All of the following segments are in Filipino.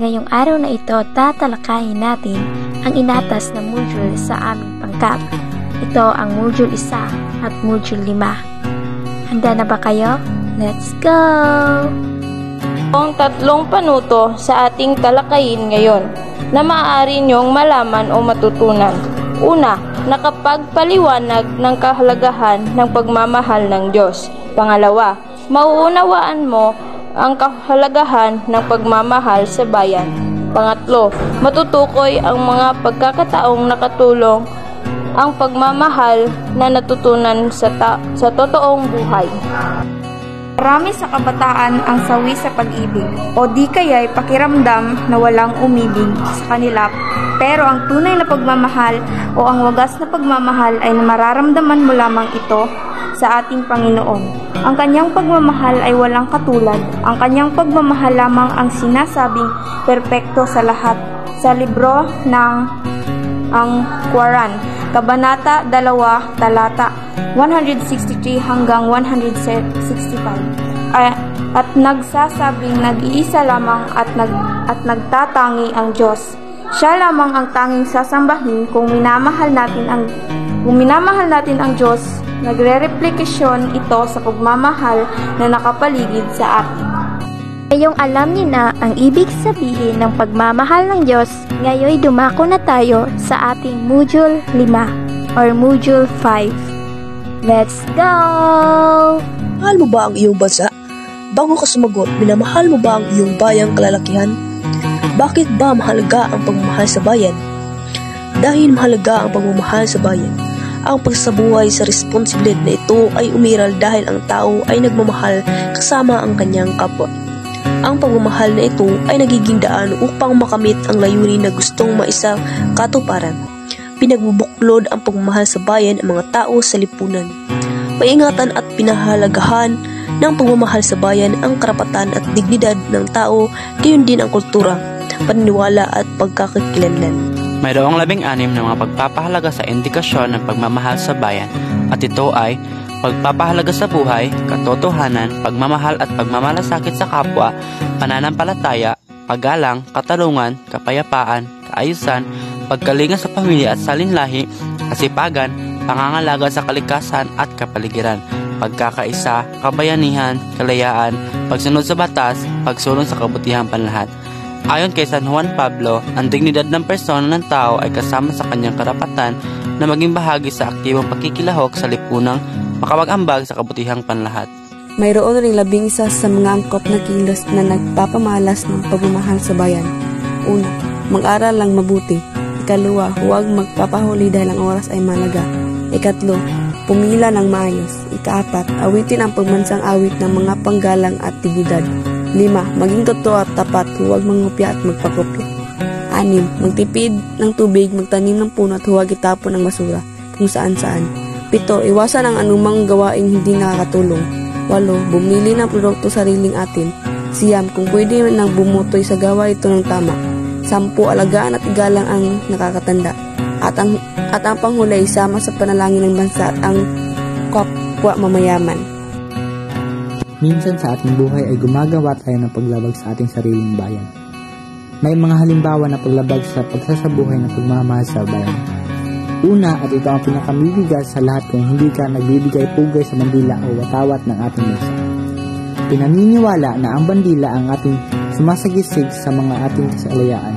Ngayong araw na ito, tatalakayin natin ang inatas na module sa aming pangkat. Ito ang module 1 at module 5. Handa na ba kayo? Let's go! Ang tatlong panuto sa ating talakayin ngayon na maaari niyong malaman o matutunan. Una, nakapagpaliwanag ng kahalagahan ng pagmamahal ng Diyos. Pangalawa, mauunawaan mo ang kahalagahan ng pagmamahal sa bayan. Pangatlo, matutukoy ang mga pagkakataong nakatulong ang pagmamahal na natutunan sa totoong buhay. Marami sa kabataan ang sawi sa pag-ibig o di kaya'y pakiramdam na walang umibig sa kanila, pero ang tunay na pagmamahal o ang wagas na pagmamahal ay mararamdaman mo lamang ito sa ating Panginoon. Ang kanyang pagmamahal ay walang katulad. Ang kanyang pagmamahal lamang ang sinasabing perpekto sa lahat. Sa libro ng Quran, Kabanata 2, Talata 163 hanggang 165, at nagsasabing nag-iisa lamang at nagtatangi ang Diyos. Siya lamang ang tanging sasambahin kung minamahal natin ang Diyos. Nagre-replikasyon ito sa pagmamahal na nakapaligid sa atin. Ngayong alam niyo na ang ibig sabihin ng pagmamahal ng Diyos, ngayon dumako na tayo sa ating module 5 or module 5. Let's go! Mahal mo ba ang iyong bansa? Bago ka sumagot, minamahal mo ba ang iyong bayang kalalakihan? Bakit ba mahalaga ang pagmamahal sa bayan? Dahil mahalaga ang pagmamahal sa bayan, ang pagsabuhay sa responsibilidad na ito ay umiral dahil ang tao ay nagmamahal kasama ang kanyang kapwa. Ang pagmamahal na ito ay nagiging daan upang makamit ang layunin na gustong maisang katuparan. Pinagbubuklod ang pagmamahal sa bayan ang mga tao sa lipunan. Paingatan at pinahalagahan ng pagmamahal sa bayan ang karapatan at dignidad ng tao, gayon din ang kultura, paniniwala at pagkakakilanlan. Mayroong 16 na mga pagpapahalaga sa indikasyon ng pagmamahal sa bayan, at ito ay pagpapahalaga sa buhay, katotohanan, pagmamahal at pagmamalasakit sa kapwa, pananampalataya, paggalang, katarungan, kapayapaan, kaayusan, pagkalinga sa pamilya at salinlahi, kasipagan, pangangalaga sa kalikasan at kapaligiran, pagkakaisa, kabayanihan, kalayaan, pagsunod sa batas, pagsulong sa kabutihang panlahat. Ayon kay San Juan Pablo, ang dignidad ng persona ng tao ay kasama sa kanyang karapatan na maging bahagi sa aktibong pagkikilahok sa lipunang makapag-ambag sa kabutihang panlahat. Mayroon ring 11 sa mga angkop na kilos na nagpapamalas ng pagmamahal sa bayan. Una, mag-aral lang mabuti. Ikalawa, huwag magpapahuli dahil ang oras ay malaga. Ikatlo, pumila ng maayos. Ikaapat, awitin ang pagmansang awit ng mga panggalang at dignidad. 5. Maging totoo at tapat, huwag mangupya at magpakopya. 6. Magtipid ng tubig, magtanim ng puno at huwag itapon ng basura kung saan-saan. 7. Iwasan ang anumang gawaing hindi nakakatulong. 8. Bumili ng produkto sariling atin. 9. Kung pwede nang bumutoy sa gawa ito ng tama. 10. Alagaan at igalang ang nakakatanda. At ang panghuli, isama sa panalangin ng bansa at ang kapwa mamayaman. Minsan sa ating buhay ay gumagawa tayo ng paglabag sa ating sariling bayan. May mga halimbawa na paglabag sa pagsasabuhay ng pagmamahal sa bayan. Una, at ito ang pinakamibigat sa lahat, kung hindi ka nagbibigay pugay sa bandila o watawat ng ating bansa. Pinaniniwala na ang bandila ang ating sumasagisig sa mga ating kasalayaan.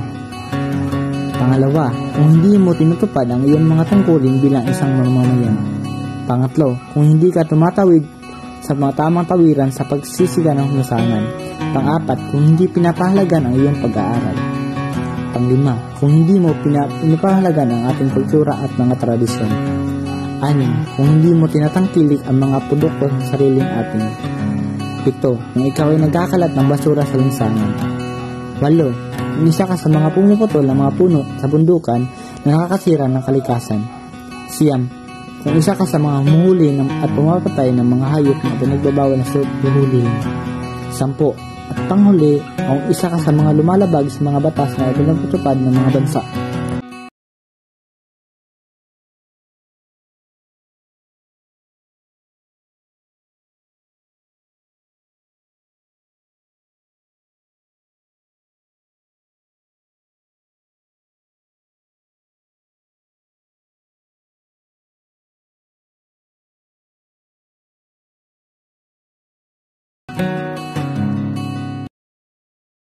Pangalawa, kung hindi mo tinutupad ang iyong mga tungkulin bilang isang mamamayan. Pangatlo, kung hindi ka tumatawid sa mga tamang tawiran sa pagsisiga ng lusangan. Pang-apat, kung hindi pinapahalagan ang iyong pag-aaral. Pang-5, kung hindi mo pinapahalagan ang ating kultura at mga tradisyon. 6, kung hindi mo tinatangkilik ang mga produkto sa sariling atin. 7, kung ikaw ay nagkakalat ng basura sa lansangan. 8, kung isa ka sa mga pumuputol ng mga puno sa bundukan na nakakasira ng kalikasan. 9, kung isa ka sa mga humuhuli at pumapatay ng mga hayop na pinagbabawal na huhulihin. 10, at panghuli, kung isa ka sa mga lumalabag sa mga batas na pinagtutupad ng mga bansa.